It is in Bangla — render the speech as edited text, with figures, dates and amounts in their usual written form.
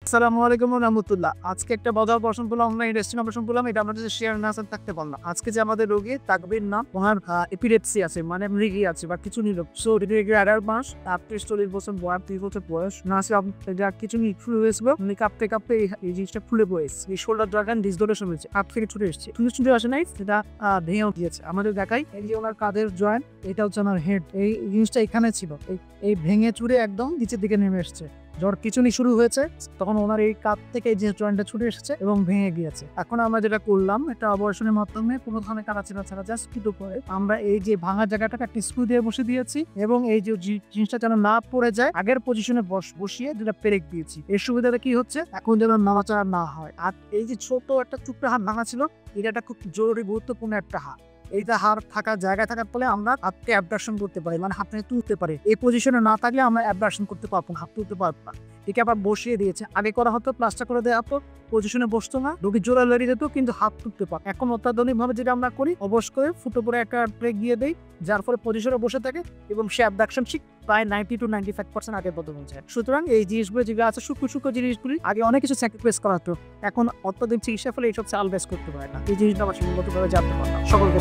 আসসালামু আলাইকুম ওয়া রাহমাতুল্লাহ। আজকে একটা মজার প্রশ্ন করলাম, অনলাইন রেস্টুরেন্ট অপারেশন করলাম, এটা আমাদের যে শেয়ার না থাকতে পারলাম। আজকে যে আমাদের রোগী তাকবীর নাম, ওনার এপিলেপসি আছে, মানে মৃগী আছে বা কিছু নিল। সো ডিলিভারি অ্যাডাল্ট মাস, তার 40 বছর বয়স, 2 বছর বয়স না, যা কিছু নি শুরু হয়েছিল, উনি কাঁপতে কাঁপতে এই জিনিসটা ফুলে পড়েছে। এই শোল্ডার ড্রাগন ডিসলোকেশন হয়েছে, হাত থেকে ছুটে এসেছে, ছুটে আসে নাই, সেটা ভেঙেও দিয়েছে। আমাদের দেখাই, এই যে ওনার কাঁধের জয়েন্ট, এটা হচ্ছে ওনার হেড, এই জিনিসটা এখানে ছিল, এই ভেঙে চুরে একদম নিচের দিকে নেমে এসছে। জ্বর খিচুনি শুরু হয়েছে, তখন ওনার এই কাপ থেকে যে জয়েন্টটা ছুটে এসেছে এবং ভেঙে গিয়েছে। এখন আমরা যেটা করলাম, এটা অপারেশনের মাধ্যমে কোনো ধরনের কাটাছিড়া ছাড়া জাস্ট ফুটো করে আমরা এই যে ভাঙা জায়গাটাকে একটা স্ক্রু দিয়ে বসে দিয়েছি এবং এই যে জিনিসটা যেন না পড়ে যায়, আগের পজিশনে বসিয়ে যেটা পেরেক দিয়েছি। এর সুবিধাটা কি হচ্ছে, এখন যেন নাড়াচাড়া না হয়। আর এই যে ছোট একটা টুকরা হাত ভাঙা ছিল, এটা একটা খুব জরুরি গুরুত্বপূর্ণ একটা হাত। এইটা হাত থাকার জায়গায় থাকার ফলে আমরা হাতকে অ্যাবডাকশন করতে পারি, মানে হাত থেকে তুলতে পারি। এই পজিশনে না থাকলে আমরা অ্যাবডাকশন করতে পারবো না, হাত তুলতে পারবো না। একে আবার বসিয়ে দিয়েছে। আগে করা হতো প্লাস্টার করে দেওয়া হতো, পজিশনে বসতো না, রোগী জোড়া লড়িয়ে যেত, কিন্তু হাত তুলতে পারত। এখন অত্যাধুনিক ভাবে যেটা আমরা করি, অবশ্য করে ফুটো করে একটা ব্রেক দিয়ে দেই, যার ফলে পজিশনে বসে থাকে এবং সে অ্যাবডাকশন ঠিক প্রায় 90 to 95% আগের মতো হয়ে যায়। সুতরাং এই জিনিসগুলো যেগুলো আছে, সূক্ষ্ম জিনিসগুলি আগে অনেক কিছু স্যাক্রিফাইস করা হতো, এখন অত্যাধুনিক চিকিৎসা ফলে এইসব চাল বেস করতে পারে না। এই জিনিসটা আমার সম্মতভাবে জানতে পারলাম। সকলকে